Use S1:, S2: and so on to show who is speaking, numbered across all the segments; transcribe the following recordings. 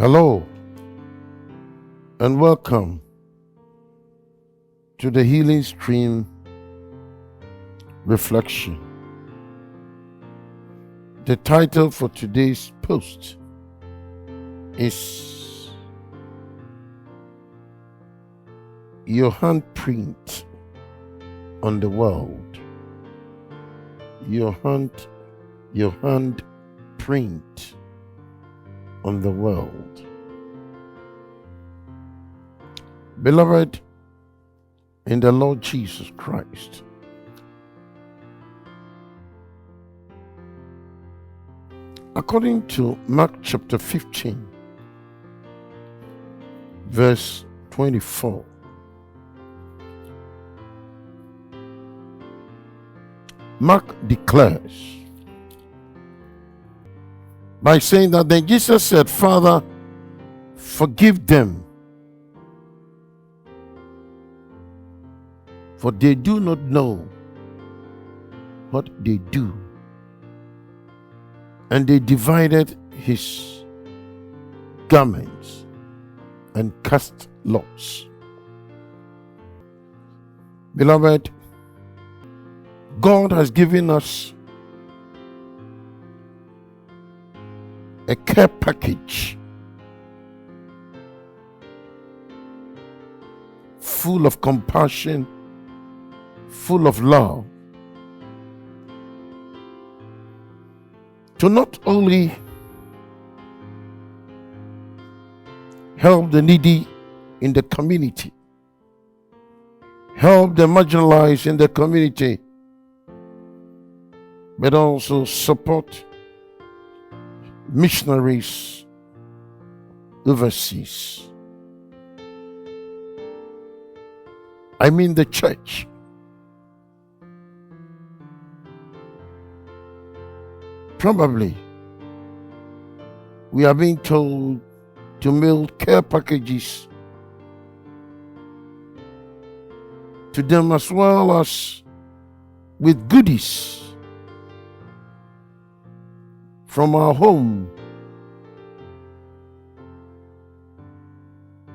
S1: Hello and welcome to the Healing Stream Reflection. The title for today's post is Your Handprint on the World. Your handprint on the world. Beloved in the Lord Jesus Christ, according to Mark chapter 15, verse 24, Mark declares by saying that then Jesus said, "Father, forgive them, for they do not know what they do." And they divided his garments and cast lots. Beloved, God has given us a care package full of compassion, full of love, to not only help the needy in the community, help the marginalized in the community, but also support missionaries overseas. I mean the church. Probably we are being told to mail care packages to them, as well as with goodies from our home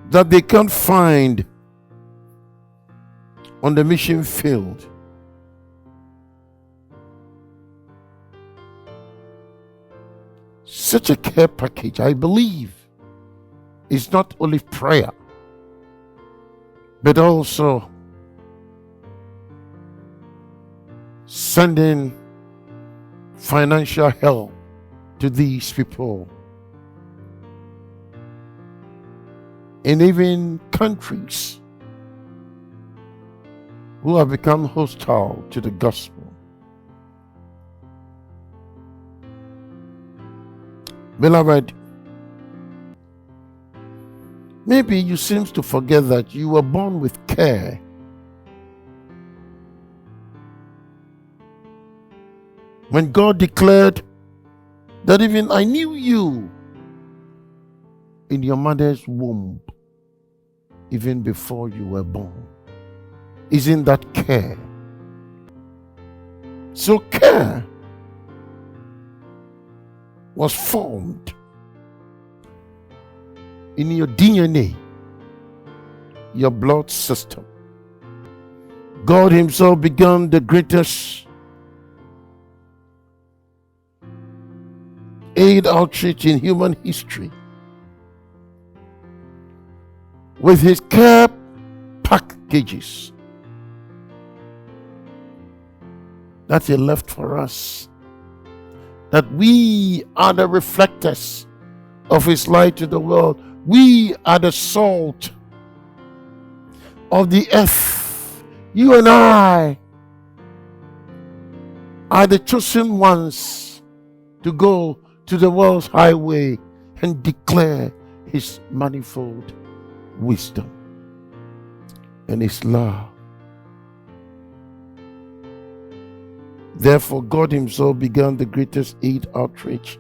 S1: that they can't find on the mission field. Such a care package, I believe, is not only prayer, but also sending financial help to these people in even countries who have become hostile to the gospel. Beloved, maybe you seem to forget that you were born with care. When God declared that even I knew you in your mother's womb, even before you were born. Isn't that care? So care was formed in your DNA, your blood system. God himself began the greatest aid outreach in human history with his care packages that he left for us, that we are the reflectors of his light to the world. We are the salt of the earth. You and I are the chosen ones to go to the world's highway and declare his manifold wisdom and his love. Therefore, God himself began the greatest aid outreach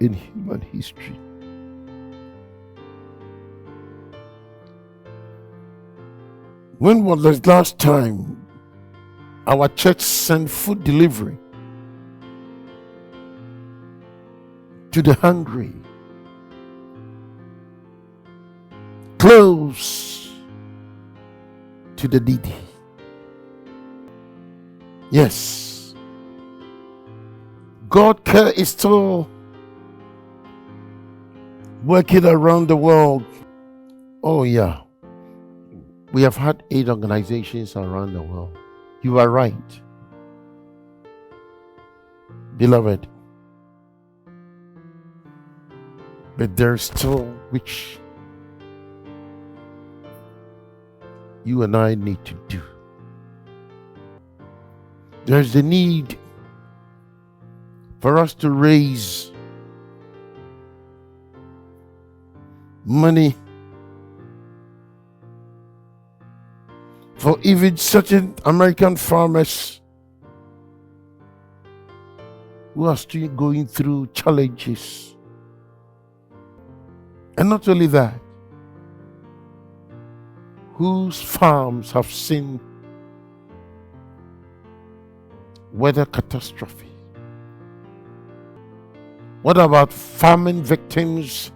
S1: in human history. When was the last time our church sent food delivery to the hungry close to the needy. Yes, God care is still working around the world. Oh yeah, we have had 8 organizations around the world. You are right, beloved. But there's still which you and I need to do. There's the need for us to raise money for even certain American farmers who are still going through challenges. And not only that, whose farms have seen weather catastrophe. What about famine victims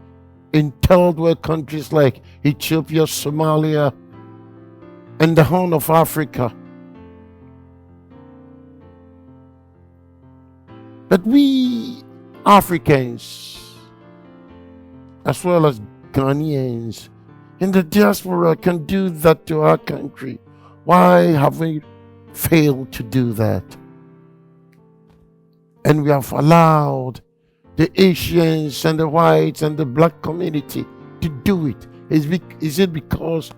S1: in third world countries like Ethiopia, Somalia, and the Horn of Africa? But we Africans, as well as Ghanaians in the diaspora, can do that to our country. Why have we failed to do that? And we have allowed the Asians and the whites and the black community to do it. Is it because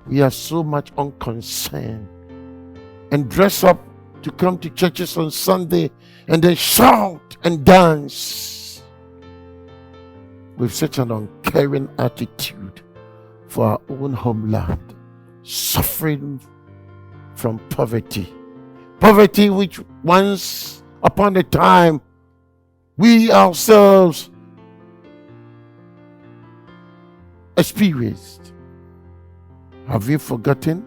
S1: we are so much unconcerned and dress up to come to churches on Sunday and then shout and dance with such an uncaring attitude for our own homeland, suffering from poverty? Poverty which once upon a time we ourselves experienced. Have you forgotten?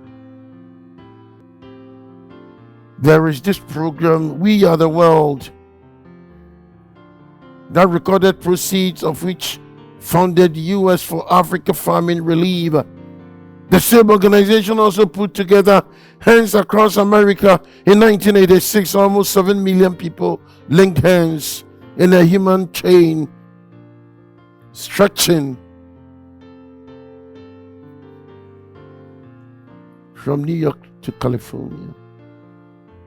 S1: There is this program, We Are the World, that recorded proceeds of which founded U.S. for Africa Famine Relief. The same organization also put together Hands Across America in 1986. Almost 7 million people linked hands in a human chain stretching from New York to California.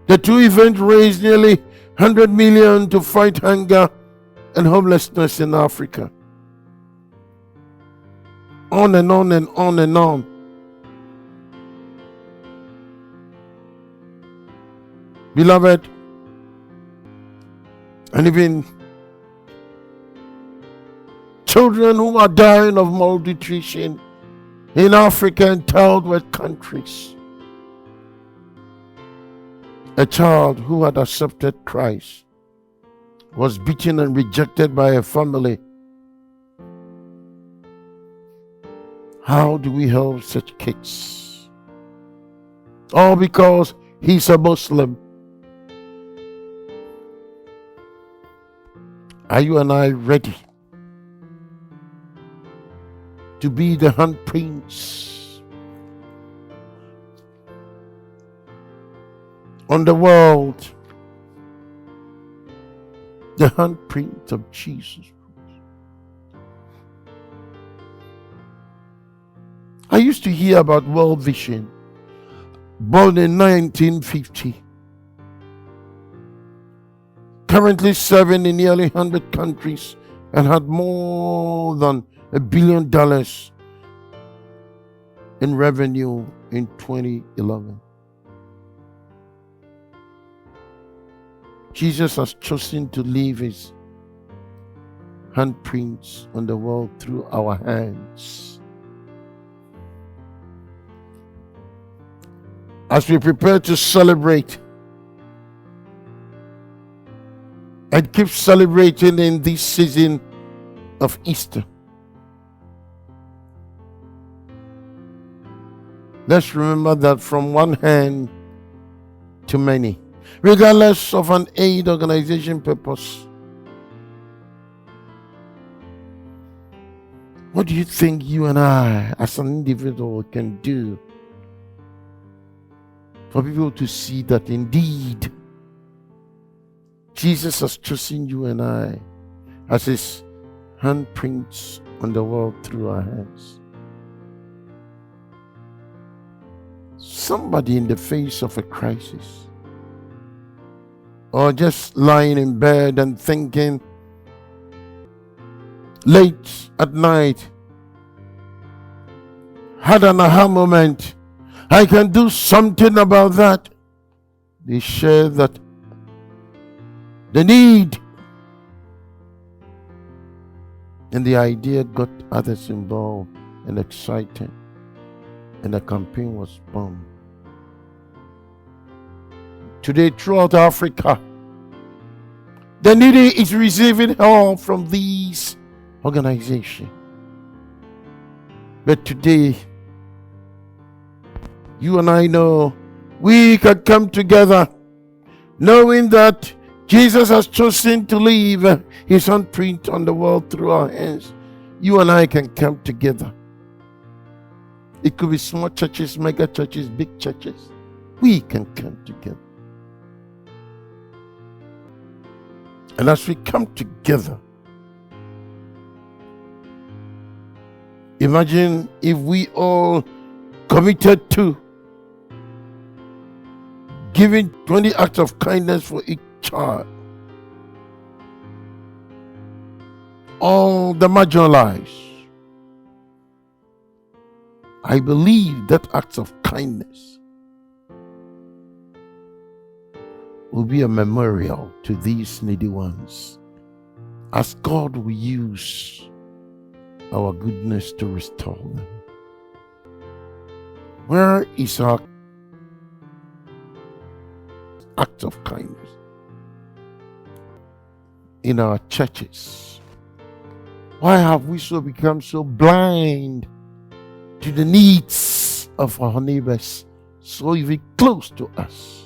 S1: The two events raised nearly 100 million to fight hunger and homelessness in Africa. On and on and on and on. Beloved, and even children who are dying of malnutrition in Africa and third world countries. A child who had accepted Christ was beaten and rejected by a family. How do we help such kids? All because he's a Muslim. Are you and I ready to be the handprints on the world? The handprint of Jesus. I used to hear about World Vision, born in 1950. Currently serving in nearly 100 countries and had more than $1 billion in revenue in 2011. Jesus has chosen to leave his handprints on the world through our hands. As we prepare to celebrate and keep celebrating in this season of Easter, let's remember that from one hand to many, regardless of an aid organization purpose, What do you think you and I, as an individual, can do for people to see that indeed Jesus has chosen you and I as his handprints on the world through our hands? Somebody in the face of a crisis, or just lying in bed and thinking late at night, had an aha moment, I can do something about that. They share that the need and the idea got others involved and excited, and the campaign was born. Today, throughout Africa, the needy is receiving help from these organizations. But today, you and I know we can come together knowing that Jesus has chosen to leave his handprint on the world through our hands. You and I can come together. It could be small churches, mega churches, big churches. We can come together. And as we come together, imagine if we all committed to giving 20 acts of kindness for each child. All the marginalized. I believe that acts of kindness will be a memorial to these needy ones, as God will use our goodness to restore them. Where is our act of kindness? In our churches. Why have we become so blind to the needs of our neighbors, so even close to us?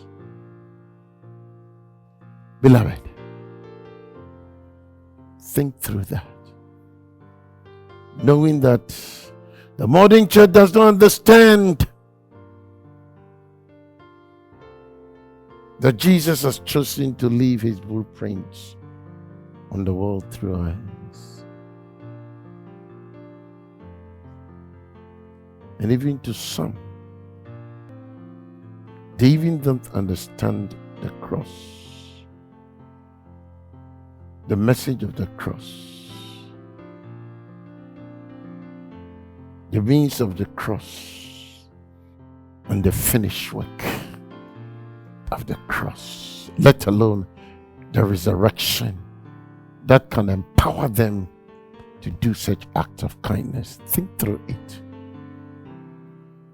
S1: Beloved, think through that. Knowing that the modern church does not understand that Jesus has chosen to leave his blueprints on the world through our hands. And even to some, they even don't understand the cross. The message of the cross, the means of the cross, and the finished work of the cross, let alone the resurrection that can empower them to do such acts of kindness. Think through it.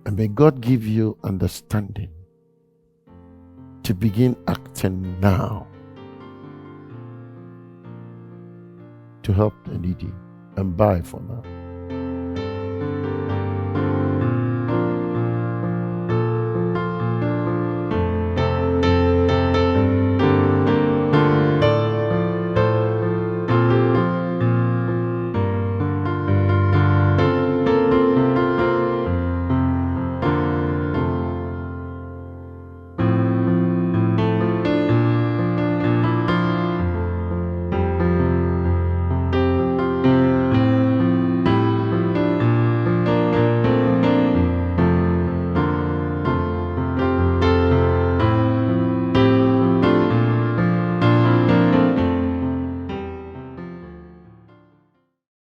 S1: And may God give you understanding to begin acting now to help the needy. And bye for now.